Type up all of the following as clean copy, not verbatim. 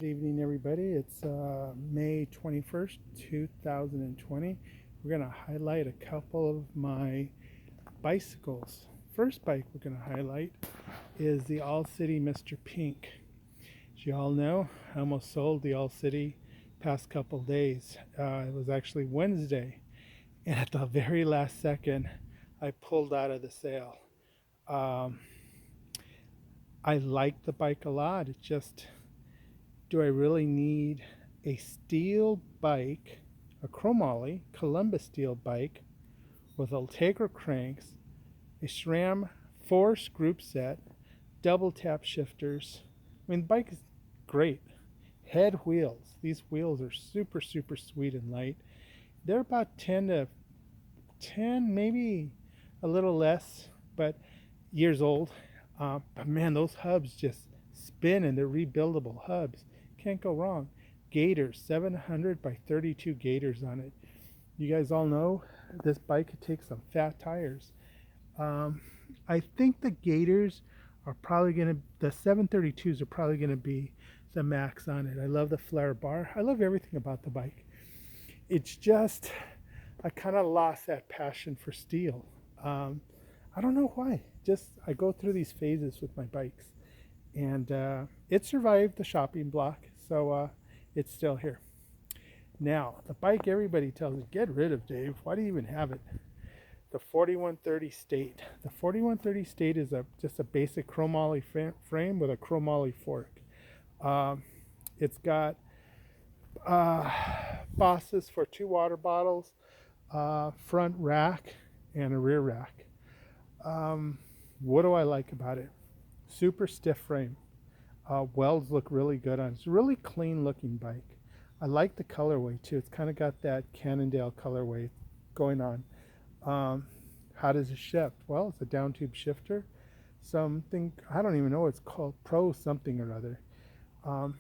Good evening, everybody. It's May 21st, 2020. We're going to highlight a couple of my bicycles. First bike we're going to highlight is the All City Mr. Pink. As you all know, I almost sold the All City past couple days. It was actually Wednesday, and at the very last second, I pulled out of the sale. Um, I like the bike a lot. It just do I really need a steel bike, a chromoly Columbus steel bike with Ultegra cranks, a SRAM force group set, double tap shifters? I mean, the bike is great. Head wheels. These wheels are super, super sweet and light. They're about 10, maybe a little less, but years old. But man, those hubs just spin and they're rebuildable hubs. Can't go wrong. Gators, 700 by 32 Gators on it. You guys all know this bike could take some fat tires. Um, I think the Gators are probably going to, the 732s are probably going to be the max on it. I love the flare bar. I love everything about the bike. It's just, I kind of lost that passion for steel. Um, I don't know why. Just, I go through these phases with my bikes. And it survived the shopping block, so it's still here. Now, the bike everybody tells me, get rid of, Dave. Why do you even have it? The 4130 State. The 4130 State is just a basic chromoly frame with a chromoly fork. Um, it's got uh, bosses for two water bottles, front rack, and a rear rack. Um, what do I like about it? Super stiff frame. Welds look really good on it. It's a really clean looking bike. I like the colorway too. It's kind of got that Cannondale colorway going on. Um, how does it shift? Well, it's a down tube shifter. Something, I don't even know what it's called, Pro something or other. Um,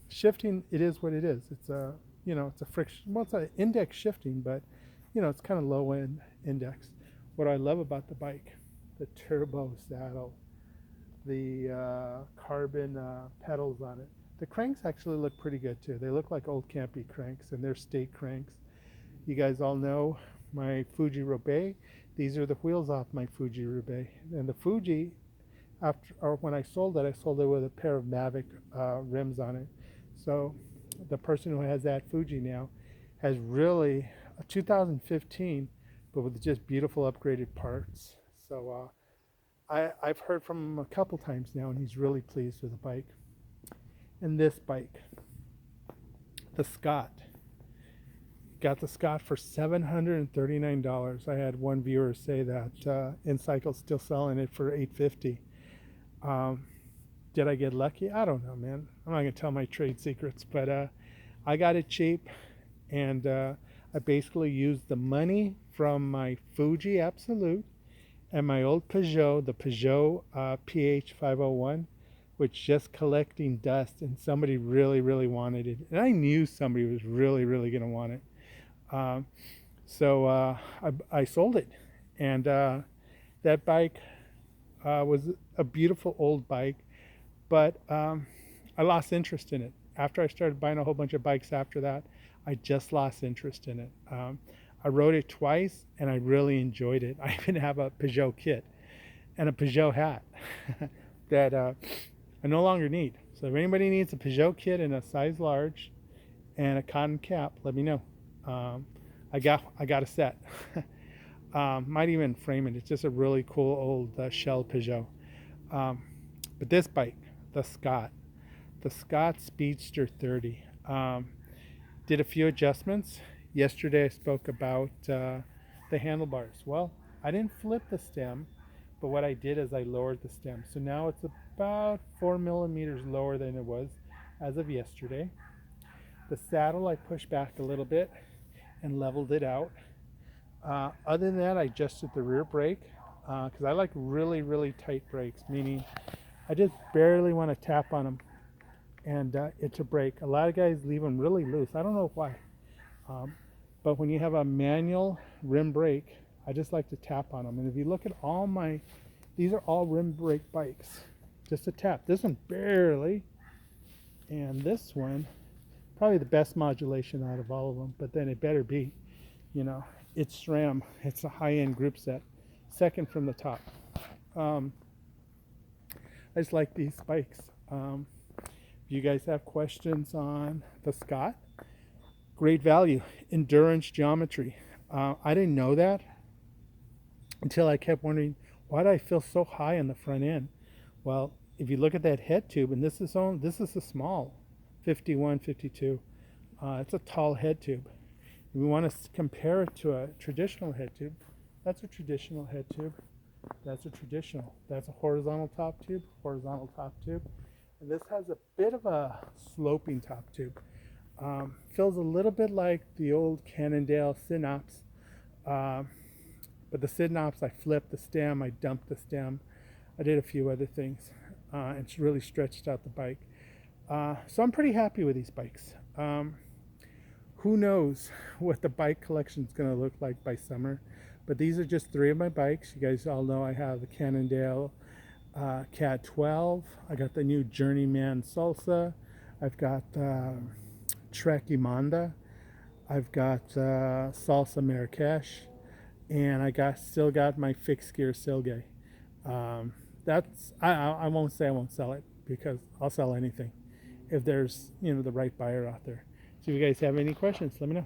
Shifting, it is what it is. It's a, it's a friction, well, it's an index shifting, but it's kind of low end index. What I love about the bike, the turbo saddle, the carbon pedals on it. The cranks actually look pretty good too. They look like old Campy cranks, and they're state cranks. You guys all know my Fuji Roubaix. These are the wheels off my Fuji Roubaix. And the Fuji, after or when I sold it with a pair of Mavic rims on it. So the person who has that Fuji now has really a 2015, but with just beautiful upgraded parts. So I've heard from him a couple times now, and he's really pleased with the bike. And this bike, the Scott, got the Scott for $739. I had one viewer say that InCycle's still selling it for $850. Um, did I get lucky? I don't know, man. I'm not gonna tell my trade secrets, but I got it cheap, and I basically used the money from my Fuji Absolute and my old Peugeot, the Peugeot PH 501, which just collecting dust, and somebody really, really wanted it, and I knew somebody was really, really going to want it. Um, so I sold it, and that bike was a beautiful old bike, but I lost interest in it. After I started buying a whole bunch of bikes after that, I just lost interest in it. I rode it twice, and I really enjoyed it. I even have a Peugeot kit and a Peugeot hat that I no longer need. So if anybody needs a Peugeot kit in a size large and a cotton cap, let me know. Um, I got a set. Might even frame it. It's just a really cool old shell Peugeot. Um, but this bike, the Scott Speedster 30, did a few adjustments. Yesterday I spoke about the handlebars. Well, I didn't flip the stem, but what I did is I lowered the stem. So now it's about 4 millimeters lower than it was as of yesterday. The saddle I pushed back a little bit and leveled it out. Other than that, I adjusted the rear brake because I like really, really tight brakes, meaning I just barely want to tap on them and it's a brake. A lot of guys leave them really loose. I don't know why. Um, but when you have a manual rim brake, I just like to tap on them. And if you look at these are all rim brake bikes. Just a tap. This one barely. And this one, probably the best modulation out of all of them, but then it better be, you know, it's SRAM. It's a high-end group set, second from the top. Um, I just like these spikes. If you guys have questions on the Scott, great value, endurance geometry. I didn't know that until I kept wondering, why do I feel so high on the front end? Well, if you look at that head tube, and this is a small 51, 52. It's a tall head tube. If we want to compare it to a traditional head tube, that's a traditional head tube. That's a traditional. That's a horizontal top tube, horizontal top tube. And this has a bit of a sloping top tube. Feels a little bit like the old Cannondale Synops. But the Synops, I flipped the stem, I dumped the stem. I did a few other things. It's really stretched out the bike. So I'm pretty happy with these bikes. Who knows what the bike collection is going to look like by summer. But these are just three of my bikes. You guys all know I have the Cannondale CAD 12. I got the new Journeyman Salsa. I've got Trek Imanda. I've got Salsa Marrakesh. And I still got my fixed gear Silgay. I won't say I won't sell it, because I'll sell anything if there's the right buyer out there. So if you guys have any questions, let me know.